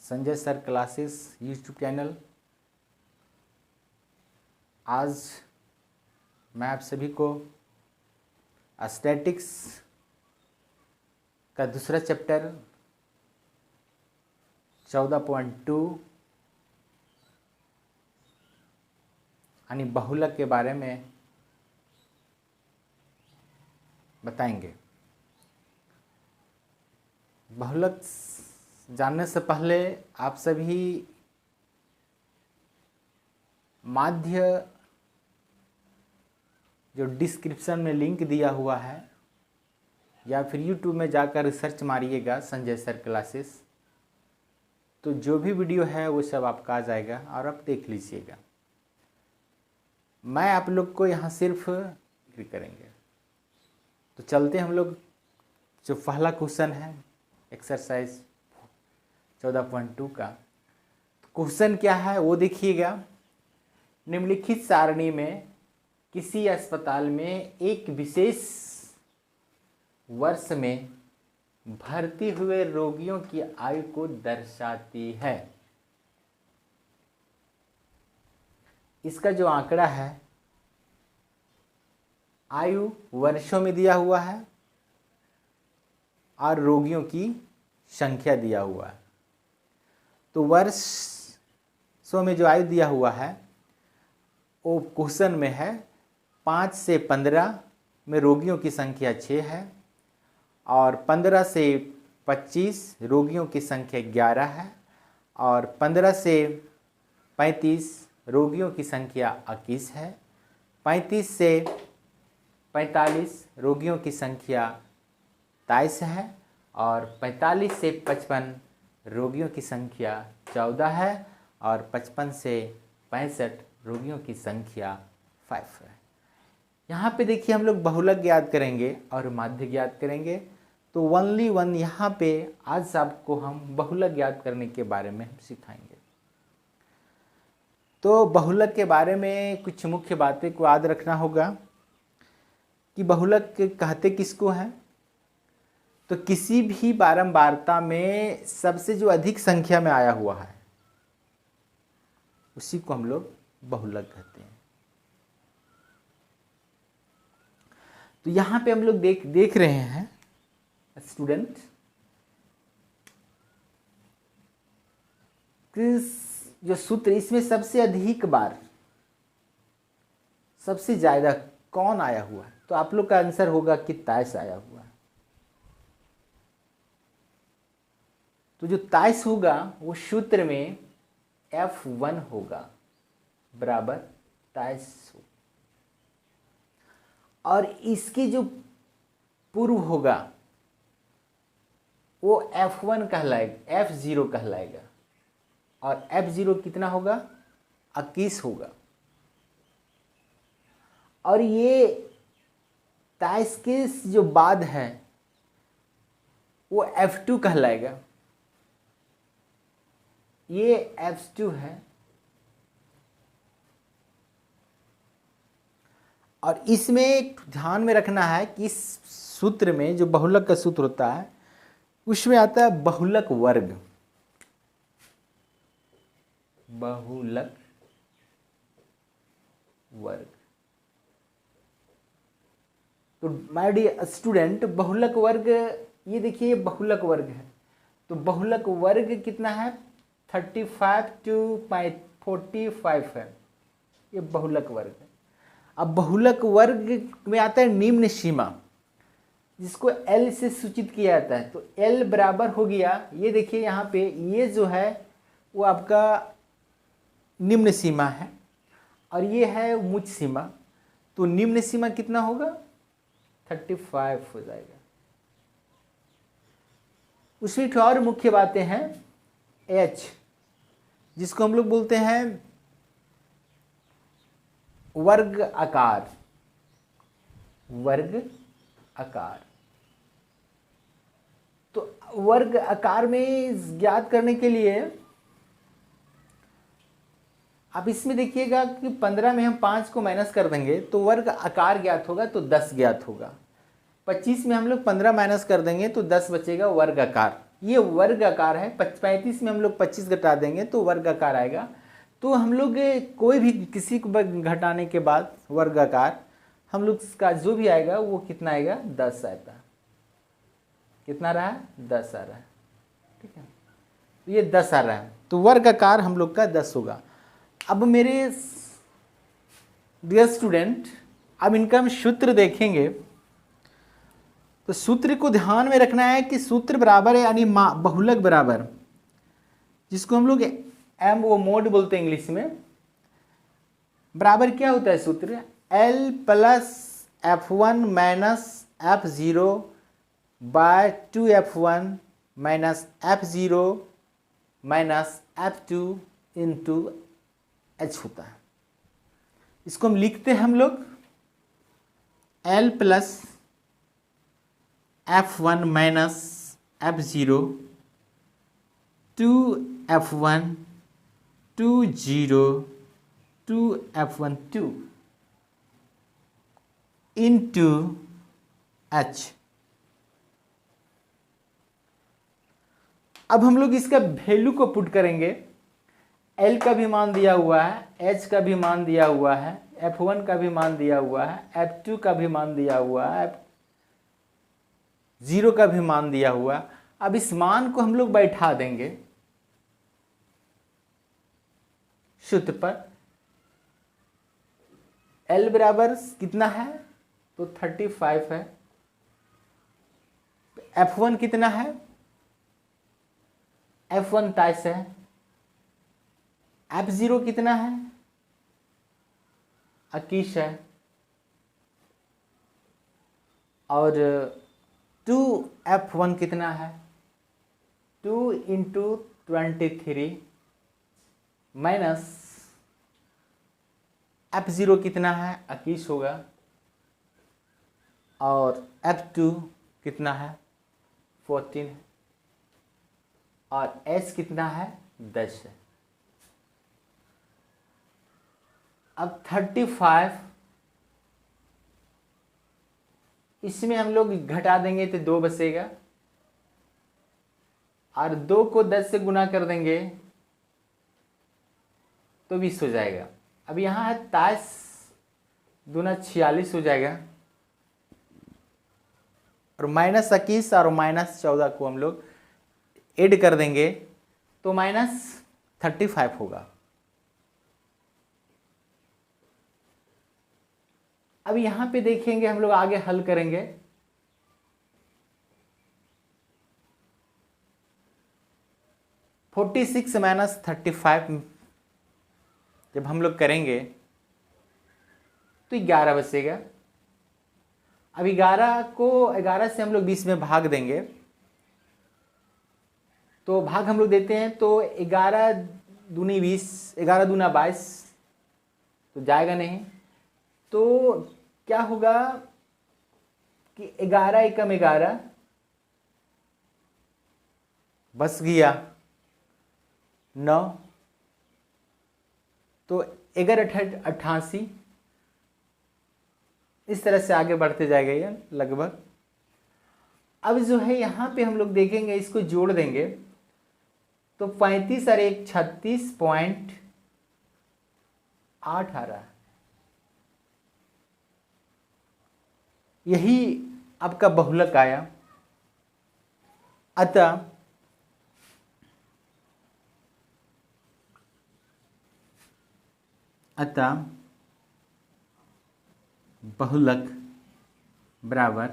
Sanjay sir classes YouTube channel. आज मैं आप सभी को स्टैटिक्स का दूसरा चैप्टर 14.2 यानी बहुलक के बारे में बताएंगे। बहुलक जानने से पहले आप सभी माध्य जो डिस्क्रिप्शन में लिंक दिया हुआ है या फिर यूट्यूब में जाकर रिसर्च मारिएगा संजय सर क्लासेस, तो जो भी वीडियो है वो सब आपका आ जाएगा और आप देख लीजिएगा। मैं आप लोग को यहाँ सिर्फ करेंगे। तो चलते हम लोग, जो पहला क्वेश्चन है एक्सरसाइज 14.2 का, क्वेश्चन क्या है वो देखिएगा। निम्नलिखित सारणी में किसी अस्पताल में एक विशेष वर्ष में भर्ती हुए रोगियों की आयु को दर्शाती है। इसका जो आंकड़ा है आयु वर्षों में दिया हुआ है और रोगियों की संख्या दिया हुआ है। तो वर्षों में जो आयु दिया हुआ है वो क्वेश्चन में है 5 से 15 में रोगियों की संख्या 6 है और 15 से 25 रोगियों की संख्या 11 है और 15 से 35 रोगियों की संख्या 21 है। 35 से 45 रोगियों की संख्या 23 है और 45 से 55 रोगियों की संख्या 14 है और 55 से 65 रोगियों की संख्या 5 है। यहाँ पे देखिए हम लोग बहुलक ज्ञात करेंगे और माध्य ज्ञात करेंगे। तो ओनली वन यहाँ पे आज आपको हम बहुलक ज्ञात करने के बारे में सिखाएंगे। तो बहुलक के बारे में कुछ मुख्य बातें को याद रखना होगा कि बहुलक कहते किसको हैं। तो किसी भी बारंबारता में सबसे जो अधिक संख्या में आया हुआ है उसी को हम लोग बहुलक कहते हैं। तो यहाँ पे हम लोग देख रहे हैं स्टूडेंट, जो सूत्र इसमें सबसे अधिक बार सबसे ज्यादा कौन आया हुआ है, तो आप लोग का आंसर होगा कि 23 आया हुआ है। तो जो 23 होगा वो सूत्र में F1 होगा बराबर 23 हो, और इसके जो पूर्व होगा वो F1 कहलाएगा, F0 कहलाएगा और F0 कितना होगा 21 होगा। और ये 23 के जो बाद है वो F2 कहलाएगा, ये F2 है। और इसमें ध्यान में रखना है कि इस सूत्र में जो बहुलक का सूत्र होता है उसमें आता है बहुलक वर्ग। बहुलक वर्ग। तो माय डियर स्टूडेंट, बहुलक वर्ग, ये देखिए बहुलक वर्ग है। तो बहुलक वर्ग कितना है 35 to 45 है, ये बहुलक वर्ग है। अब बहुलक वर्ग में आता है निम्न सीमा, जिसको L से सूचित किया जाता है। तो L बराबर हो गया, ये देखिए यहाँ पे ये जो है वो आपका निम्न सीमा है और ये है उच्च सीमा। तो निम्न सीमा कितना होगा 35 हो जाएगा। उसमें एक और मुख्य बातें हैं H, जिसको हम लोग बोलते हैं वर्ग आकार। वर्ग आकार। तो वर्ग आकार में ज्ञात करने के लिए आप इसमें देखिएगा कि 15 में हम 5 को माइनस कर देंगे तो वर्ग आकार ज्ञात होगा, तो 10 ज्ञात होगा। 25 में हम लोग 15 माइनस कर देंगे तो 10 बचेगा वर्ग आकार। ये वर्गाकार है। 35 में हम लोग 25 घटा देंगे तो वर्गाकार आएगा। तो हम लोग कोई भी किसी को घटाने के बाद वर्गाकार हम लोग का जो भी आएगा वो कितना आएगा, 10 आता। कितना रहा है, 10 आ रहा है। ठीक है, तो ये 10 आ रहा है, तो वर्गाकार हम लोग का 10 होगा। अब मेरे डियर स्टूडेंट, अब इनका हम सूत्र देखेंगे। तो सूत्र को ध्यान में रखना है कि सूत्र बराबर है यानी बहुलक बराबर, जिसको हम लोग एम वो मोड बोलते हैं इंग्लिश में। बराबर क्या होता है सूत्र, L plus F1 minus F0 by 2F1 minus F0 minus F2 into H होता है। इसको हम लिखते हैं हम लोग L plus F1 minus F0 2F1 20 2F1 2 into H। अब हम लोग इसका वैल्यू को पुट करेंगे। L का भी मान दिया हुआ है, H का भी मान दिया हुआ है, F1 का भी मान दिया हुआ है, F2 का भी मान दिया हुआ है, F0 का भी मान दिया हुआ है। अब इस मान को हम लोग बैठा देंगे सूत्र पर। L बराबर कितना है, तो 35 है। F1 कितना है, F1 23 है। F0 कितना है, 21 है। और 2F1 कितना है, 2 इंटू 23 माइनस F0 कितना है, 21 होगा। और F2 कितना है, 14 है। और H कितना है, 10 है। अब 35 इसमें हम लोग घटा देंगे तो 2 बचेगा, और 2 को 10 से गुना कर देंगे तो 20 हो जाएगा। अब यहाँ है 23 दूना 46 हो जाएगा, और माइनस 21 और माइनस 14 को हम लोग ऐड कर देंगे तो माइनस 35 होगा। अब यहाँ पे देखेंगे हम लोग आगे हल करेंगे। (46 - 35) जब हम लोग करेंगे तो 11 बचेगा। अब 11 से हम लोग 20 में भाग देंगे, तो भाग हम लोग देते हैं तो 11 दूनी 20, 11 दूना 22, तो जाएगा नहीं। तो क्या होगा कि 11 एकम 11 बस गया 9, तो 11 88। इस तरह से आगे बढ़ते जाएगा ये लगभग। अब जो है यहाँ पे हम लोग देखेंगे, इसको जोड़ देंगे तो 35 और 1 36.8 आ रहा है। यही आपका बहुलक आया। अतः बहुलक बराबर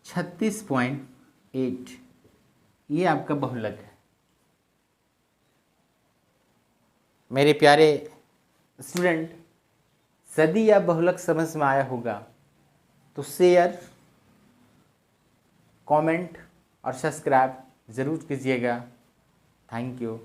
36.8, ये आपका बहुलक है। मेरे प्यारे स्टूडेंट, यदि यह बहुलक समझ में आया होगा तो शेयर, कमेंट और सब्सक्राइब ज़रूर कीजिएगा। Thank you.